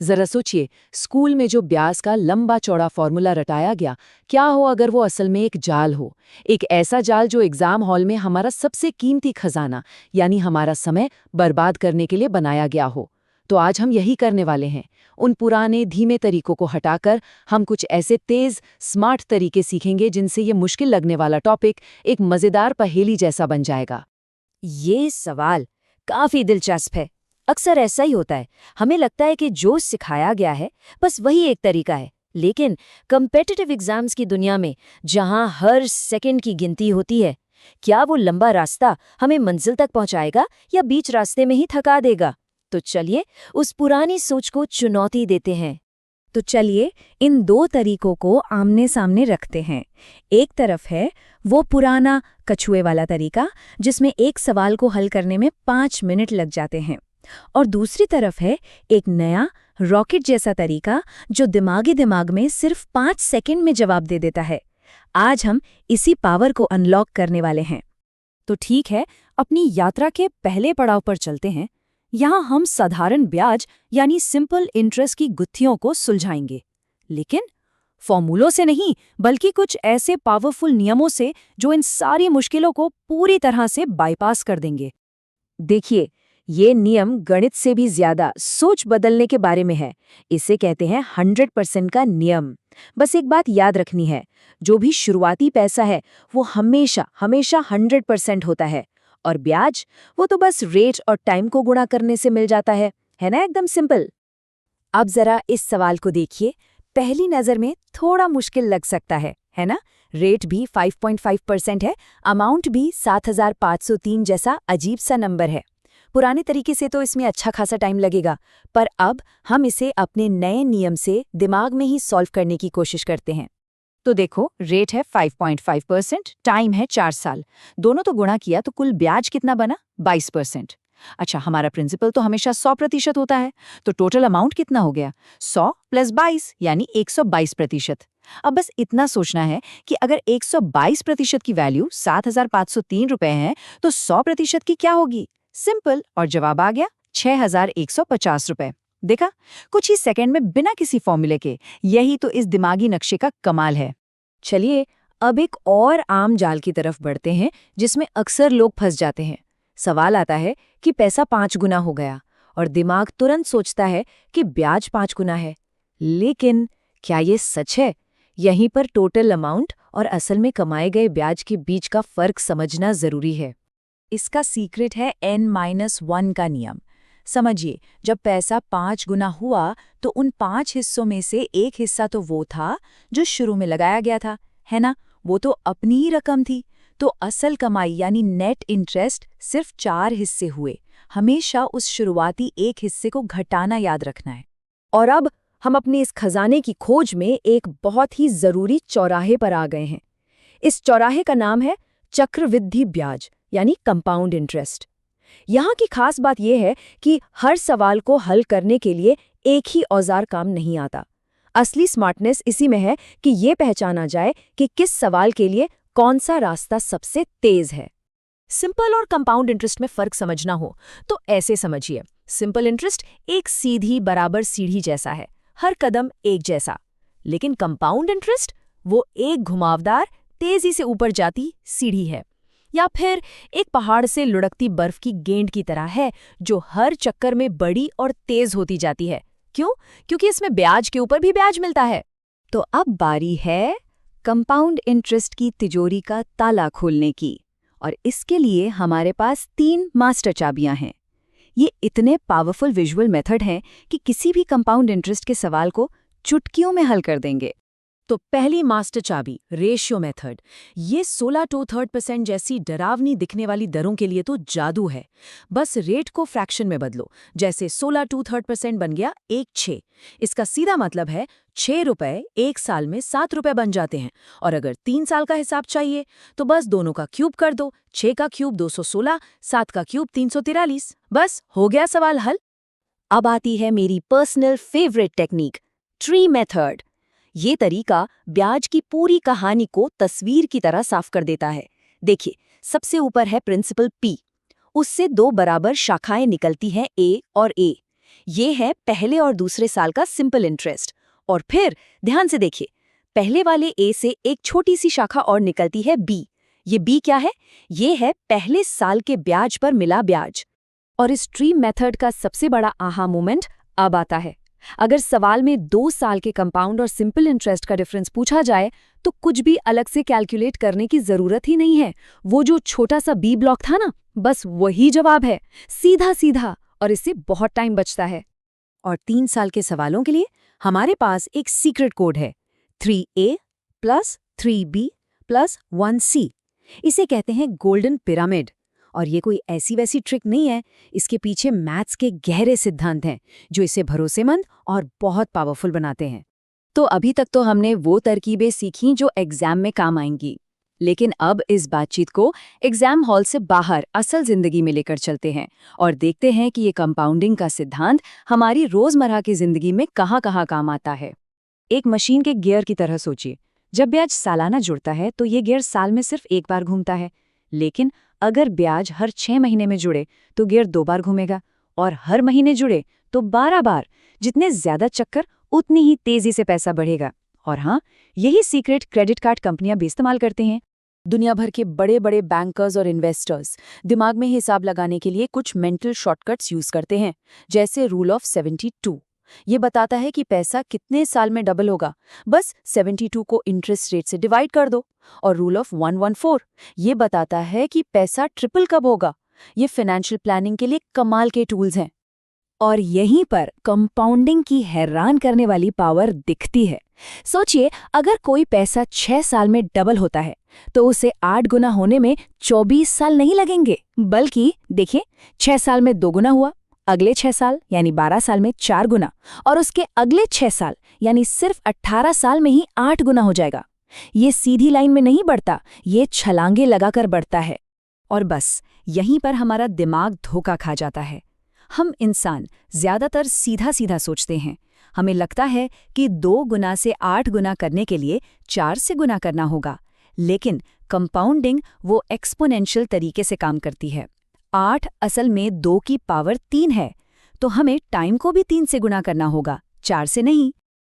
जरा सोचिए, स्कूल में जो ब्याज का लंबा चौड़ा फॉर्मूला रटाया गया, क्या हो अगर वो असल में एक जाल हो। एक ऐसा जाल जो एग्जाम हॉल में हमारा सबसे कीमती खजाना यानी हमारा समय बर्बाद करने के लिए बनाया गया हो। तो आज हम यही करने वाले हैं। उन पुराने धीमे तरीकों को हटाकर हम कुछ ऐसे तेज स्मार्ट तरीके सीखेंगे जिनसे ये मुश्किल लगने वाला टॉपिक एक मजेदार पहेली जैसा बन जाएगा। ये सवाल काफी दिलचस्प है। अक्सर ऐसा ही होता है, हमें लगता है कि जो सिखाया गया है बस वही एक तरीका है। लेकिन कम्पिटिटिव एग्जाम्स की दुनिया में, जहां हर सेकंड की गिनती होती है, क्या वो लंबा रास्ता हमें मंजिल तक पहुंचाएगा या बीच रास्ते में ही थका देगा? तो चलिए उस पुरानी सोच को चुनौती देते हैं। तो चलिए इन दो तरीकों को आमने सामने रखते हैं। एक तरफ है वो पुराना कछुए वाला तरीका, जिसमें एक सवाल को हल करने में 5 मिनट लग जाते हैं, और दूसरी तरफ है एक नया रॉकेट जैसा तरीका जो दिमाग में सिर्फ 5 सेकंड में जवाब दे देता है। आज हम इसी पावर को अनलॉक करने वाले हैं। तो ठीक है, अपनी यात्रा के पहले पड़ाव पर चलते हैं। यहाँ हम साधारण ब्याज यानी सिंपल इंटरेस्ट की गुत्थियों को सुलझाएंगे, लेकिन फॉर्मूलों से नहीं, बल्कि कुछ ऐसे पावरफुल नियमों से जो इन सारी मुश्किलों को पूरी तरह से बाईपास कर देंगे। देखिए, ये नियम गणित से भी ज्यादा सोच बदलने के बारे में है। इसे कहते हैं 100% का नियम। बस एक बात याद रखनी है, जो भी शुरुआती पैसा है वो हमेशा हमेशा 100% होता है, और ब्याज वो तो बस रेट और टाइम को गुणा करने से मिल जाता है ना? एकदम सिंपल। अब जरा इस सवाल को देखिए। पहली नजर में थोड़ा मुश्किल लग सकता है ना? रेट भी 5.5% है, अमाउंट भी 7503 जैसा अजीब सा नंबर है। पुराने तरीके से तो इसमें अच्छा खासा टाइम लगेगा, पर अब हम इसे अपने नए नियम से दिमाग में ही सॉल्व करने की कोशिश करते हैं। तो देखो, रेट है 5.5%, टाइम है 4 साल। दोनों तो गुणा किया तो कुल ब्याज कितना बना? 22%। अच्छा, हमारा प्रिंसिपल तो हमेशा 100% होता है, तो टोटल अमाउंट कितना हो गया? 100 + 22 यानी 122%। अब बस इतना सोचना है कि अगर 122% की वैल्यू 7503 रुपए है, तो 100% की क्या होगी? सिंपल, और जवाब आ गया 6150 रुपए। देखा, कुछ ही सेकंड में बिना किसी फॉर्मूले के। यही तो इस दिमागी नक्शे का कमाल है। चलिए अब एक और आम जाल की तरफ बढ़ते हैं, जिसमें अक्सर लोग फंस जाते हैं। सवाल आता है कि पैसा 5 गुना हो गया, और दिमाग तुरंत सोचता है कि ब्याज 5 गुना है। लेकिन क्या ये सच है? यहीं पर टोटल अमाउंट और असल में कमाए गए ब्याज के बीच का फर्क समझना जरूरी है। इसका सीक्रेट है n-1 का नियम। समझिए, जब पैसा 5 गुना हुआ तो उन 5 हिस्सों में से एक हिस्सा तो वो था जो शुरू में लगाया गया था, है ना? वो तो अपनी ही रकम थी। तो असल कमाई यानी नेट इंटरेस्ट सिर्फ 4 हिस्से हुए। हमेशा उस शुरुआती एक हिस्से को घटाना याद रखना है। और अब हम अपनी इस खजाने की खोज में एक बहुत ही जरूरी चौराहे पर आ गए हैं। इस चौराहे का नाम है चक्रवृद्धि ब्याज यानी कंपाउंड इंटरेस्ट। यहाँ की खास बात यह है कि हर सवाल को हल करने के लिए एक ही औजार काम नहीं आता। असली स्मार्टनेस इसी में है कि ये पहचाना जाए कि किस सवाल के लिए कौन सा रास्ता सबसे तेज है। सिंपल और कंपाउंड इंटरेस्ट में फर्क समझना हो तो ऐसे समझिए। सिंपल इंटरेस्ट एक सीधी बराबर सीढ़ी जैसा है, हर कदम एक जैसा। लेकिन कंपाउंड इंटरेस्ट वो एक घुमावदार, तेजी से ऊपर जाती सीढ़ी है, या फिर एक पहाड़ से लुढ़कती बर्फ की गेंद की तरह है, जो हर चक्कर में बड़ी और तेज होती जाती है। क्यों? क्योंकि इसमें ब्याज के ऊपर भी ब्याज मिलता है। तो अब बारी है कंपाउंड इंटरेस्ट की तिजोरी का ताला खोलने की, और इसके लिए हमारे पास 3 मास्टर चाबियां हैं। ये इतने पावरफुल विजुअल मेथड हैं कि किसी भी कंपाउंड इंटरेस्ट के सवाल को चुटकियों में हल कर देंगे। तो पहली मास्टर चाबी, रेशियो मेथड। ये 16 जैसी डरावनी दिखने वाली दरों के लिए तो जादू है। बस रेट को फ्रैक्शन में बदलो, जैसे 16 बन गया 1/6। इसका सीधा मतलब है 6 रुपए 1 साल में 7 रुपए बन जाते हैं। और अगर 3 साल का हिसाब चाहिए तो बस दोनों का क्यूब कर दो। 6 का क्यूब 216, 7 का क्यूब 343। बस हो गया सवाल हल। अब आती है मेरी personal favourite technique, tree method. ये तरीका ब्याज की पूरी कहानी को तस्वीर की तरह साफ कर देता है। देखिए, सबसे ऊपर है प्रिंसिपल P, उससे 2 बराबर शाखाएं निकलती हैं A और A। ये है पहले और दूसरे साल का सिंपल इंटरेस्ट। और फिर ध्यान से देखिए, पहले वाले ए से एक छोटी सी शाखा और निकलती है बी। ये बी क्या है? ये है पहले साल के ब्याज पर मिला ब्याज। और इस ट्री मेथड का सबसे बड़ा आहा मोमेंट अब आता है। अगर सवाल में 2 साल के कंपाउंड और सिंपल इंटरेस्ट का डिफरेंस पूछा जाए तो कुछ भी अलग से कैलकुलेट करने की जरूरत ही नहीं है। वो जो छोटा सा बी ब्लॉक था ना, बस वही जवाब है, सीधा सीधा, और इससे बहुत टाइम बचता है। और 3 साल के सवालों के लिए हमारे पास एक सीक्रेट कोड है, 3A + 3B + 1C। इसे कहते हैं गोल्डन पिरामिड। और ये कोई ऐसी वैसी ट्रिक नहीं है, इसके पीछे मैथ्स के गहरे सिद्धांत हैं जो इसे भरोसेमंद और बहुत पावरफुल बनाते हैं। तो अभी तक तो हमने वो तरकीबें सीखी जो एग्जाम में काम आएंगी, लेकिन अब इस बातचीत को एग्जाम हॉल से बाहर असल जिंदगी में लेकर चलते हैं और देखते हैं कि ये कंपाउंडिंग का सिद्धांत हमारी रोजमर्रा की जिंदगी में कहाँ-कहाँ काम आता है। एक मशीन के गियर की तरह सोचिए। जब ब्याज सालाना जुड़ता है तो ये गियर साल में सिर्फ एक बार घूमता है, लेकिन अगर ब्याज हर 6 महीने में जुड़े तो गियर 2 बार घूमेगा, और हर महीने जुड़े तो 12 बार। जितने ज्यादा चक्कर उतनी ही तेजी से पैसा बढ़ेगा। और हाँ, यही सीक्रेट क्रेडिट कार्ड कंपनियां भी इस्तेमाल करते हैं। दुनिया भर के बड़े बड़े बैंकर्स और इन्वेस्टर्स दिमाग में हिसाब लगाने के लिए कुछ मेंटल शॉर्टकट्स यूज करते हैं, जैसे रूल ऑफ 72। ये बताता है कि पैसा कितने साल में डबल होगा, बस 72 को इंटरेस्ट रेट से डिवाइड कर दो। और रूल ऑफ 114 ये बताता है कि पैसा ट्रिपल कब होगा। ये फाइनेंशियल प्लानिंग के लिए कमाल के टूल्स हैं। और यहीं पर कंपाउंडिंग की हैरान करने वाली पावर दिखती है। सोचिए, अगर कोई पैसा 6 साल में डबल होता है तो उसे 8 गुना होने में 24 साल नहीं लगेंगे, बल्कि देखिए, 6 साल में 2 गुना हुआ, अगले 6 साल यानी 12 साल में 4 गुना, और उसके अगले 6 साल यानी सिर्फ 18 साल में ही 8 गुना हो जाएगा। ये सीधी लाइन में नहीं बढ़ता, ये छलांगे लगाकर बढ़ता है। और बस यहीं पर हमारा दिमाग धोखा खा जाता है। हम इंसान ज्यादातर सीधा सीधा सोचते हैं। हमें लगता है कि 2 गुना से 8 गुना करने के लिए 4 से गुना करना होगा, लेकिन कंपाउंडिंग वो एक्सपोनेंशियल तरीके से काम करती है। 8 असल में 2 की पावर 3 है, तो हमें टाइम को भी 3 से गुना करना होगा, 4 से नहीं।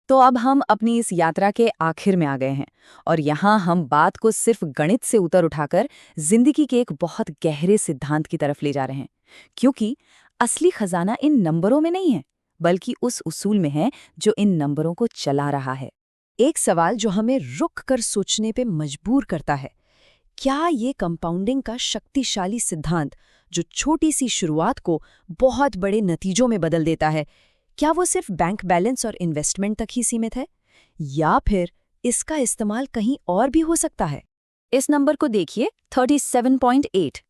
तो अब हम अपनी इस यात्रा के आखिर में आ गए हैं, और यहाँ हम बात को सिर्फ गणित से ऊपर उठाकर जिंदगी के एक बहुत गहरे सिद्धांत की तरफ ले जा रहे हैं। क्योंकि असली खजाना इन नंबरों में नहीं है, बल्कि उस उसूल में है जो इन नंबरों को चला रहा है। एक सवाल जो हमें रुक कर सोचने पे मजबूर करता है, क्या ये कंपाउंडिंग का शक्तिशाली सिद्धांत जो छोटी सी शुरुआत को बहुत बड़े नतीजों में बदल देता है, क्या वो सिर्फ बैंक बैलेंस और इन्वेस्टमेंट तक ही सीमित है, या फिर इसका इस्तेमाल कहीं और भी हो सकता है? इस नंबर को देखिए, 37.8।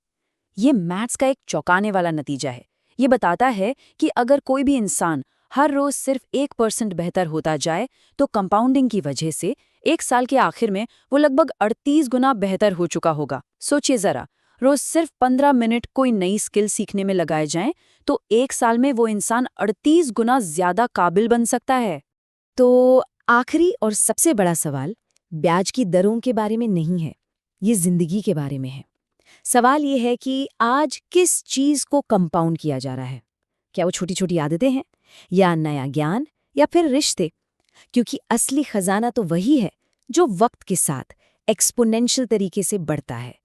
ये मैथ्स का एक चौंकाने वाला नतीजा है। ये बताता है कि अगर कोई भी इंसान हर रोज सिर्फ 1% बेहतर होता जाए तो कंपाउंडिंग की वजह से 1 साल के आखिर में वो लगभग 38 गुना बेहतर हो चुका होगा। सोचिए जरा, रोज सिर्फ 15 मिनट कोई नई स्किल सीखने में लगाए जाएं तो 1 साल में वो इंसान 38 गुना ज्यादा काबिल बन सकता है। तो आखिरी और सबसे बड़ा सवाल ब्याज की दरों के बारे में नहीं है, ये जिंदगी के बारे में है। सवाल ये है कि आज किस चीज को कंपाउंड किया जा रहा है? क्या वो छोटी छोटी आदतें हैं, या नया ज्ञान, या फिर रिश्ते? क्योंकि असली खजाना तो वही है जो वक्त के साथ एक्सपोनेंशियल तरीके से बढ़ता है।